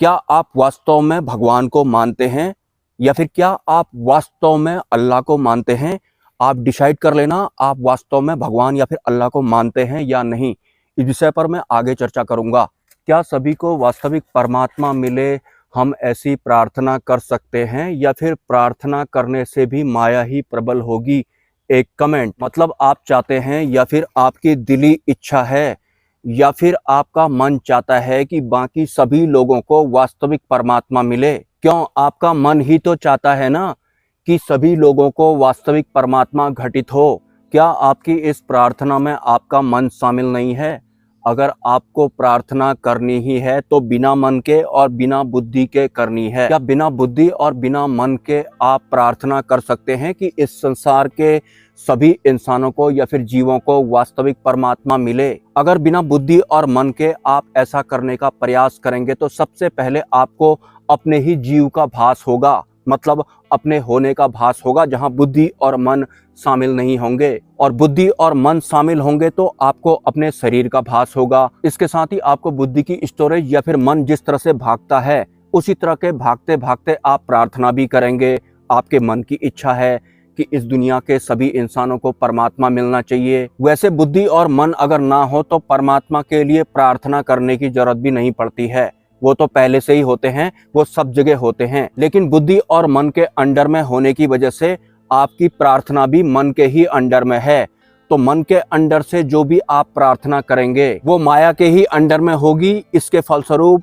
क्या आप वास्तव में भगवान को मानते हैं या फिर क्या आप वास्तव में अल्लाह को मानते हैं? आप डिसाइड कर लेना आप वास्तव में भगवान या फिर अल्लाह को मानते हैं या नहीं। इस विषय पर मैं आगे चर्चा करूंगा। क्या सभी को वास्तविक परमात्मा मिले, हम ऐसी प्रार्थना कर सकते हैं या फिर प्रार्थना करने से भी माया ही प्रबल होगी? एक कमेंट। मतलब आप चाहते हैं या फिर आपकी दिली इच्छा है या फिर आपका मन चाहता है कि बाकी सभी लोगों को वास्तविक परमात्मा मिले? क्यों, आपका मन ही तो चाहता है ना कि सभी लोगों को वास्तविक परमात्मा घटित हो। क्या आपकी इस प्रार्थना में आपका मन शामिल नहीं है? अगर आपको प्रार्थना करनी ही है तो बिना मन के और बिना बुद्धि के करनी है। क्या बिना बुद्धि और बिना मन के आप प्रार्थना कर सकते हैं कि इस संसार के सभी इंसानों को या फिर जीवों को वास्तविक परमात्मा मिले? अगर बिना बुद्धि और मन के आप ऐसा करने का प्रयास करेंगे तो सबसे पहले आपको अपने ही जीव का भास होगा, मतलब अपने होने का भास होगा, जहां बुद्धि और मन शामिल नहीं होंगे। और बुद्धि और मन शामिल होंगे तो आपको अपने शरीर का भास होगा। इसके साथ ही आपको बुद्धि की स्टोरेज या फिर मन जिस तरह से भागता है उसी तरह के भागते भागते आप प्रार्थना भी करेंगे। आपके मन की इच्छा है कि इस दुनिया के सभी इंसानों को परमात्मा मिलना चाहिए। वैसे बुद्धि और मन अगर ना हो तो परमात्मा के लिए प्रार्थना करने की जरूरत भी नहीं पड़ती है, वो तो पहले से ही होते हैं, वो सब जगह होते हैं। लेकिन बुद्धि और मन के अंडर में होने की वजह से आपकी प्रार्थना भी मन के ही अंडर में है। तो मन के अंडर से जो भी आप प्रार्थना करेंगे वो माया के ही अंडर में होगी। इसके फलस्वरूप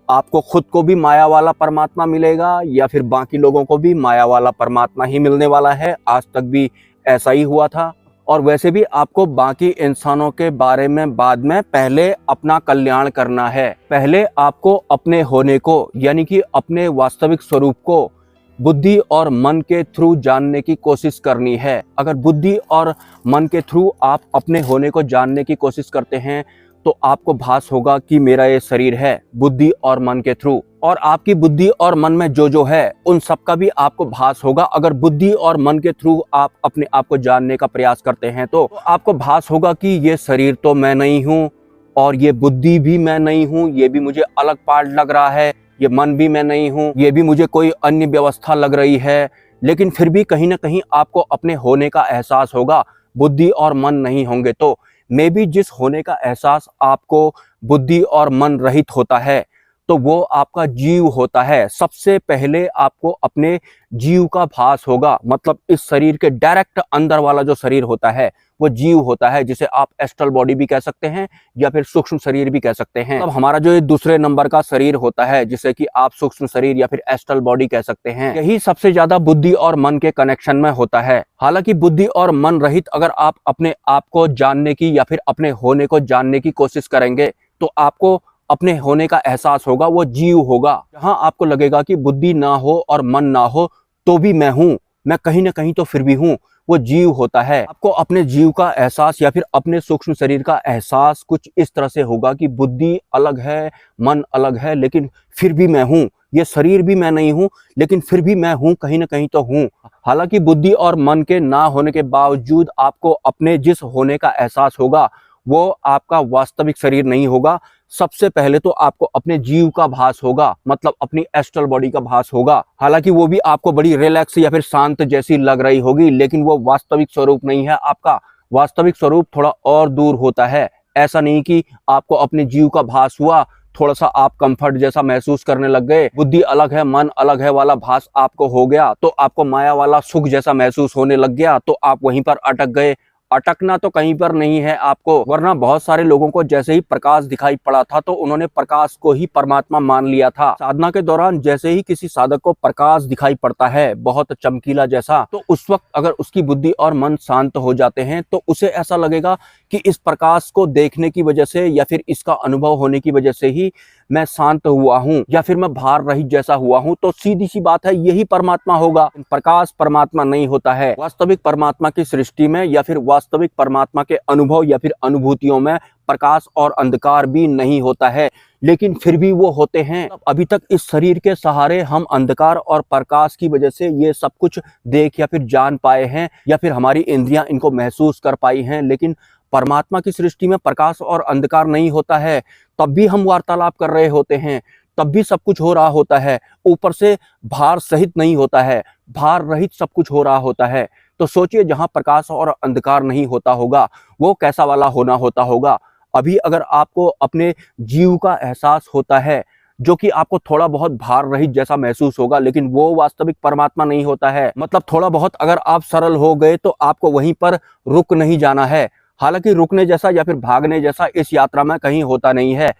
आपको खुद को भी माया वाला परमात्मा मिलेगा या फिर बाकी लोगों को भी माया वाला परमात्मा ही मिलने वाला है। आज तक भी ऐसा ही हुआ था। और वैसे भी आपको बाकी इंसानों के बारे में बाद में, पहले अपना कल्याण करना है। पहले आपको अपने होने को यानी कि अपने वास्तविक स्वरूप को बुद्धि और मन के थ्रू जानने की कोशिश करनी है। अगर बुद्धि और मन के थ्रू आप अपने होने को जानने की कोशिश करते हैं तो आपको भास होगा कि मेरा ये शरीर है, बुद्धि और मन के थ्रू। और आपकी बुद्धि और मन में जो है उन सब का भी आपको भास होगा। अगर बुद्धि और मन के थ्रू आप अपने आप को जानने का प्रयास करते हैं तो आपको भास होगा कि ये शरीर तो मैं नहीं हूँ और ये बुद्धि भी मैं नहीं हूँ, ये भी मुझे अलग पार्ट लग रहा है, ये मन भी मैं नहीं हूँ, ये भी मुझे कोई अन्य व्यवस्था लग रही है। लेकिन फिर भी कहीं ना कहीं आपको अपने होने का एहसास होगा। बुद्धि और मन नहीं होंगे तो मे भी जिस होने का एहसास आपको बुद्धि और मन रहित होता है तो वो आपका जीव होता है। सबसे पहले आपको अपने जीव का भास होगा, मतलब इस शरीर के डायरेक्ट अंदर वाला जो शरीर होता है वो जीव होता है, जिसे आप एस्ट्रल बॉडी भी कह सकते हैं या फिर सूक्ष्म शरीर भी कह सकते हैं। अब हमारा जो ये दूसरे नंबर का शरीर होता है जिसे कि आप सूक्ष्म शरीर या फिर एस्ट्रल बॉडी कह सकते हैं, यही सबसे ज्यादा बुद्धि और मन के कनेक्शन में होता है। हालांकि बुद्धि और मन रहित अगर आप अपने आप को जानने की या फिर अपने होने को जानने की कोशिश करेंगे तो आपको अपने होने का एहसास होगा, वो जीव होगा। जहां आपको लगेगा कि बुद्धि ना हो और मन ना हो तो भी मैं हूं, मैं कहीं ना कहीं तो फिर भी हूं, वो जीव होता है। आपको अपने जीव का एहसास या फिर अपने सूक्ष्म शरीर का एहसास कुछ इस तरह से होगा कि बुद्धि अलग है, मन अलग है, लेकिन फिर भी मैं हूं। ये शरीर भी मैं नहीं हूं लेकिन फिर भी मैं हूं, कहीं ना कहीं तो हूं। हालांकि बुद्धि और मन के ना होने के बावजूद आपको अपने जिस होने का एहसास होगा वो आपका वास्तविक शरीर नहीं होगा। सबसे पहले तो आपको अपने जीव का भास होगा, मतलब अपनी एस्ट्रल बॉडी का भास होगा। हालांकि वो भी आपको बड़ी रिलैक्स या फिर शांत जैसी लग रही होगी, लेकिन वो वास्तविक स्वरूप नहीं है आपका। वास्तविक स्वरूप थोड़ा और दूर होता है। ऐसा नहीं कि आपको अपने जीव का भास हुआ, थोड़ा सा आप कंफर्ट जैसा महसूस करने लग गए, बुद्धि अलग है मन अलग है वाला भास आपको हो गया तो आपको माया वाला सुख जैसा महसूस होने लग गया तो आप वहीं पर अटक गए। अटकना तो कहीं पर नहीं है आपको, वरना बहुत सारे लोगों को जैसे ही प्रकाश दिखाई पड़ा था तो उन्होंने प्रकाश को ही परमात्मा मान लिया था। साधना के दौरान जैसे ही किसी साधक को प्रकाश दिखाई पड़ता है बहुत चमकीला जैसा, तो उस वक्त अगर उसकी बुद्धि और मन शांत हो जाते हैं तो उसे ऐसा लगेगा कि इस प्रकाश को देखने की वजह से या फिर इसका अनुभव होने की वजह से ही मैं शांत हुआ हूँ या फिर मैं भार रहित जैसा हुआ हूँ। तो सीधी सी बात है, यही परमात्मा होगा। प्रकाश परमात्मा नहीं होता है। वास्तविक परमात्मा की सृष्टि में या फिर वास्तविक परमात्मा के अनुभव या फिर अनुभूतियों में प्रकाश और अंधकार भी नहीं होता है, लेकिन फिर भी वो होते हैं। अभी तक इस शरीर के सहारे हम अंधकार और प्रकाश की वजह से ये सब कुछ देख या फिर जान पाए हैं या फिर हमारी इंद्रियां इनको महसूस कर पाई हैं, लेकिन परमात्मा की सृष्टि में प्रकाश और अंधकार नहीं होता है। तब भी हम वार्तालाप कर रहे होते हैं, तब भी सब कुछ हो रहा होता है, ऊपर से भार सहित नहीं होता है, भार रहित सब कुछ हो रहा होता है। तो सोचिए जहां प्रकाश और अंधकार नहीं होता होगा वो कैसा वाला होना होता होगा। अभी अगर आपको अपने जीव का एहसास होता है जो कि आपको थोड़ा बहुत भार रहित जैसा महसूस होगा, लेकिन वो वास्तविक परमात्मा नहीं होता है। मतलब थोड़ा बहुत अगर आप सरल हो गए तो आपको वहीं पर रुक नहीं जाना है। हालांकि रुकने जैसा या फिर भागने जैसा इस यात्रा में कहीं होता नहीं है,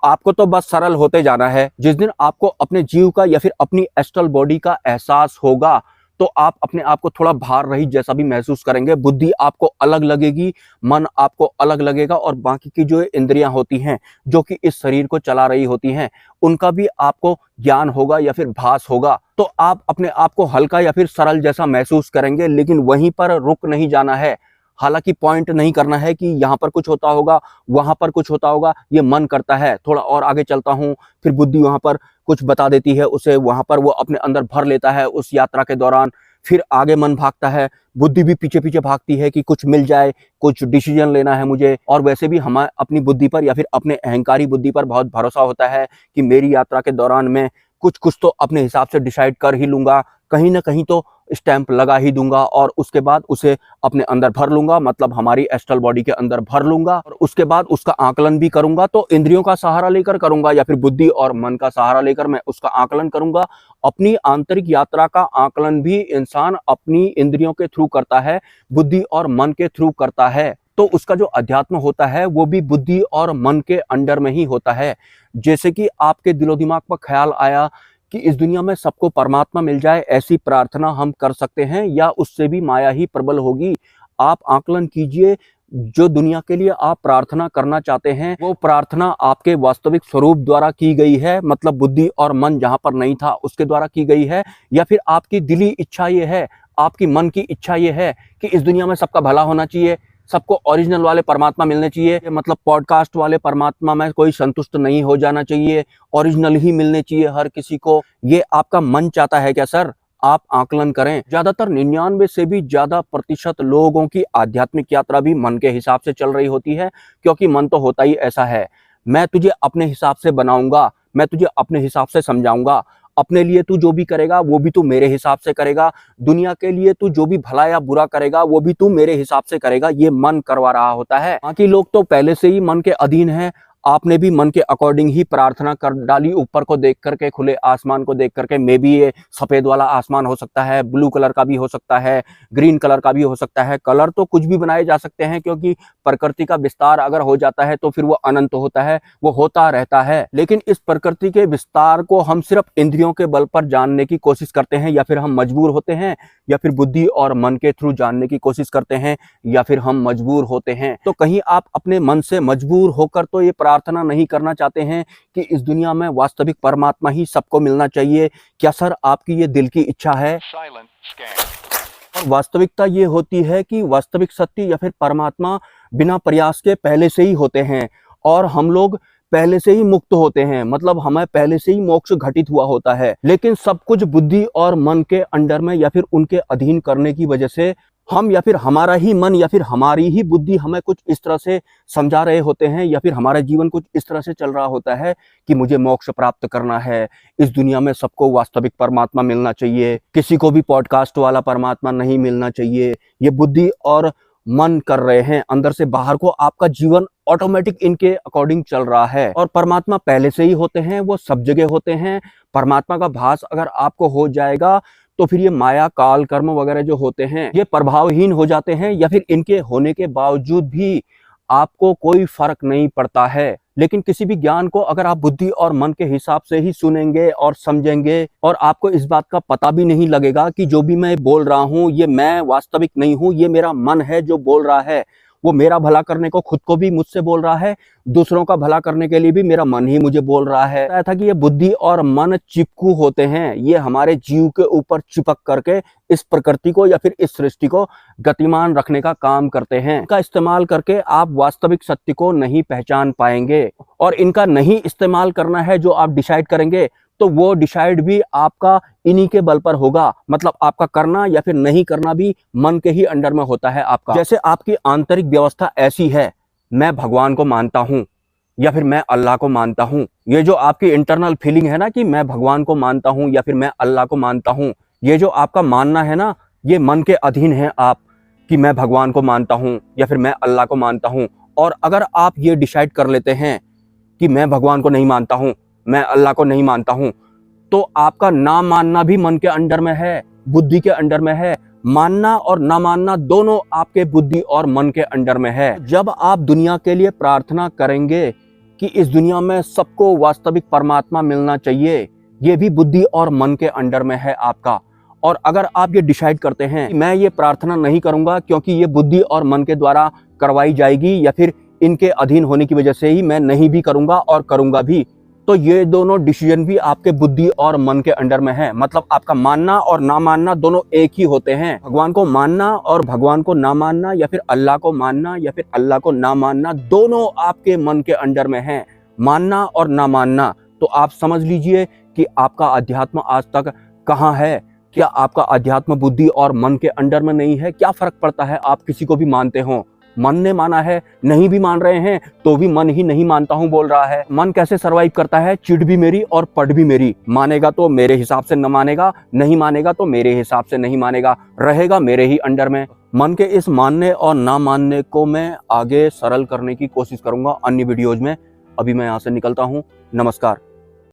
आपको तो बस सरल होते जाना है। जिस दिन आपको अपने जीव का या फिर अपनी एस्ट्रल बॉडी का एहसास होगा तो आप अपने आप को थोड़ा भार रहित जैसा भी महसूस करेंगे। बुद्धि आपको अलग लगेगी, मन आपको अलग लगेगा, और बाकी की जो इंद्रियां होती हैं जो कि इस शरीर को चला रही होती हैं उनका भी आपको ज्ञान होगा या फिर भास होगा। तो आप अपने आप को हल्का या फिर सरल जैसा महसूस करेंगे, लेकिन वहीं पर रुक नहीं जाना है। हालांकि पॉइंट नहीं करना है कि यहाँ पर कुछ होता होगा, वहां पर कुछ होता होगा, ये मन करता है थोड़ा और आगे चलता हूँ, फिर बुद्धि वहां पर कुछ बता देती है, उसे वहां पर वो अपने अंदर भर लेता है उस यात्रा के दौरान। फिर आगे मन भागता है, बुद्धि भी पीछे पीछे भागती है कि कुछ मिल जाए, कुछ डिसीजन लेना है मुझे। और वैसे भी हमें अपनी बुद्धि पर या फिर अपने अहंकारी बुद्धि पर बहुत भरोसा होता है कि मेरी यात्रा के दौरान मैं कुछ तो अपने हिसाब से डिसाइड कर ही लूंगा, कहीं ना कहीं तो स्टैंप लगा ही दूंगा, और उसके बाद उसे अपने अंदर भर लूंगा, मतलब हमारी एस्ट्रल बॉडी के अंदर भर लूंगा, और उसके बाद उसका आकलन भी करूंगा। तो इंद्रियों का सहारा लेकर करूंगा या फिर बुद्धि और मन का सहारा लेकर मैं उसका आकलन करूंगा। अपनी आंतरिक यात्रा का आकलन भी इंसान अपनी इंद्रियों के थ्रू करता है, बुद्धि और मन के थ्रू करता है। तो उसका जो अध्यात्म होता है वो भी बुद्धि और मन के अंडर में ही होता है। जैसे कि आपके दिलो दिमाग पर ख्याल आया कि इस दुनिया में सबको परमात्मा मिल जाए, ऐसी प्रार्थना हम कर सकते हैं, या उससे भी माया ही प्रबल होगी। आप आकलन कीजिए, जो दुनिया के लिए आप प्रार्थना करना चाहते हैं वो प्रार्थना आपके वास्तविक स्वरूप द्वारा की गई है, मतलब बुद्धि और मन जहां पर नहीं था उसके द्वारा की गई है, या फिर आपकी दिली इच्छा ये है, आपकी मन की इच्छा ये है कि इस दुनिया में सबका भला होना चाहिए, सबको ओरिजिनल वाले परमात्मा मिलने चाहिए, मतलब पॉडकास्ट वाले परमात्मा में कोई संतुष्ट नहीं हो जाना चाहिए, ओरिजिनल ही मिलने चाहिए हर किसी को। ये आपका मन चाहता है क्या सर? आप आकलन करें। ज्यादातर 99 से भी ज्यादा प्रतिशत लोगों की आध्यात्मिक यात्रा भी मन के हिसाब से चल रही होती है, क्योंकि मन तो होता ही ऐसा है, मैं तुझे अपने हिसाब से बनाऊंगा, मैं तुझे अपने हिसाब से समझाऊंगा, अपने लिए तू जो भी करेगा वो भी तू मेरे हिसाब से करेगा, दुनिया के लिए तू जो भी भला या बुरा करेगा वो भी तू मेरे हिसाब से करेगा। ये मन करवा रहा होता है। बाकी लोग तो पहले से ही मन के अधीन है। आपने भी मन के अकॉर्डिंग ही प्रार्थना कर डाली, ऊपर को देख करके, खुले आसमान को देख करके। मे बी ये सफेद वाला आसमान हो सकता है, ब्लू कलर का भी हो सकता है, ग्रीन कलर का भी हो सकता है। कलर तो कुछ भी बनाए जा सकते हैं, क्योंकि प्रकृति का विस्तार अगर हो जाता है तो फिर वो अनंत होता है, वो होता रहता है। लेकिन इस प्रकृति के विस्तार को हम सिर्फ इंद्रियों के बल पर जानने की कोशिश करते हैं, या फिर हम मजबूर होते हैं, या फिर बुद्धि और मन के थ्रू जानने की कोशिश करते हैं, या फिर हम मजबूर होते हैं। तो कहीं आप अपने मन से मजबूर होकर तो ये प्रार्थना नहीं करना चाहते हैं कि इस दुनिया में वास्तविक परमात्मा ही सबको मिलना चाहिए? क्या सर आपकी ये दिल की इच्छा है? और वास्तविकता ये होती है कि वास्तविक सत्य या फिर परमात्मा बिना प्रयास के पहले से ही होते हैं, और हम लोग पहले से ही मुक्त होते हैं, मतलब हमें पहले से ही मोक्ष घटित हुआ होता है। लेकिन सब कुछ बुद्धि और मन के अंडर में या फिर उनके अधीन करने की वजह से हम या फिर हमारा ही मन या फिर हमारी ही बुद्धि हमें कुछ इस तरह से समझा रहे होते हैं, या फिर हमारा जीवन कुछ इस तरह से चल रहा होता है कि मुझे मोक्ष प्राप्त करना है, इस दुनिया में सबको वास्तविक परमात्मा मिलना चाहिए, किसी को भी पॉडकास्ट वाला परमात्मा नहीं मिलना चाहिए। ये बुद्धि और मन कर रहे हैं, अंदर से बाहर को आपका जीवन ऑटोमेटिक इनके अकॉर्डिंग चल रहा है। और परमात्मा पहले से ही होते हैं, वो सब जगह होते हैं। परमात्मा का भास अगर आपको हो जाएगा तो फिर ये माया काल कर्म वगैरह जो होते हैं ये प्रभावहीन हो जाते हैं, या फिर इनके होने के बावजूद भी आपको कोई फर्क नहीं पड़ता है। लेकिन किसी भी ज्ञान को अगर आप बुद्धि और मन के हिसाब से ही सुनेंगे और समझेंगे, और आपको इस बात का पता भी नहीं लगेगा कि जो भी मैं बोल रहा हूँ ये मैं वास्तविक नहीं हूँ, ये मेरा मन है जो बोल रहा है, वो मेरा भला करने को खुद को भी मुझसे बोल रहा है, दूसरों का भला करने के लिए भी मेरा मन ही मुझे बोल रहा है। ऐसा था कि ये बुद्धि और मन चिपकू होते हैं, ये हमारे जीव के ऊपर चिपक करके इस प्रकृति को या फिर इस सृष्टि को गतिमान रखने का काम करते हैं। इनका इस्तेमाल करके आप वास्तविक सत्य को नहीं पहचान पाएंगे, और इनका नहीं इस्तेमाल करना है जो आप डिसाइड करेंगे तो वो डिसाइड भी आपका इन्हीं के बल पर होगा, मतलब आपका करना या फिर नहीं करना भी मन के ही अंडर में होता है आपका। जैसे आपकी आंतरिक व्यवस्था ऐसी है, मैं भगवान को मानता हूं, या फिर मैं अल्लाह को मानता हूँ। ये जो आपकी इंटरनल फीलिंग है ना कि मैं भगवान को मानता हूँ या फिर मैं अल्लाह को मानता हूँ, ये जो आपका मानना है ना, ये मन के अधीन है आप, कि मैं भगवान को मानता हूँ या फिर मैं अल्लाह को मानता हूँ। और अगर आप ये डिसाइड कर लेते हैं कि मैं भगवान को नहीं मानता हूँ, मैं अल्लाह को नहीं मानता हूँ, तो आपका ना मानना भी मन के अंडर में है, बुद्धि के अंडर में है। मानना और ना मानना दोनों आपके बुद्धि और मन के अंडर में है। जब आप दुनिया के लिए प्रार्थना करेंगे कि इस दुनिया में सबको वास्तविक परमात्मा मिलना चाहिए, ये भी बुद्धि और मन के अंडर में है आपका। और अगर आप ये डिसाइड करते हैं कि मैं ये प्रार्थना नहीं करूंगा क्योंकि ये बुद्धि और मन के द्वारा करवाई जाएगी या फिर इनके अधीन होने की वजह से ही मैं नहीं भी करूंगा और करूंगा भी, तो ये दोनों डिसीजन भी आपके बुद्धि और मन के अंडर में है। मतलब आपका मानना और ना मानना दोनों एक ही होते हैं। भगवान को मानना और भगवान को ना मानना या फिर अल्लाह को मानना या फिर अल्लाह को ना मानना दोनों आपके मन के अंडर में है। मानना और ना मानना, तो आप समझ लीजिए कि आपका अध्यात्म आज तक कहाँ है। क्या आपका अध्यात्म बुद्धि और मन के अंडर में नहीं है? क्या फर्क पड़ता है आप किसी को भी मानते हो? मन ने माना है, नहीं भी मान रहे हैं तो भी मन ही नहीं मानता हूं बोल रहा है। मन कैसे सरवाइव करता है? चिढ़ भी मेरी और पढ़ भी मेरी। मानेगा तो मेरे हिसाब से न मानेगा, नहीं मानेगा तो मेरे हिसाब से नहीं मानेगा, रहेगा मेरे ही अंडर में। मन के इस मानने और ना मानने को मैं आगे सरल करने की कोशिश करूंगा अन्य वीडियोज में। अभी मैं यहाँ से निकलता हूँ। नमस्कार।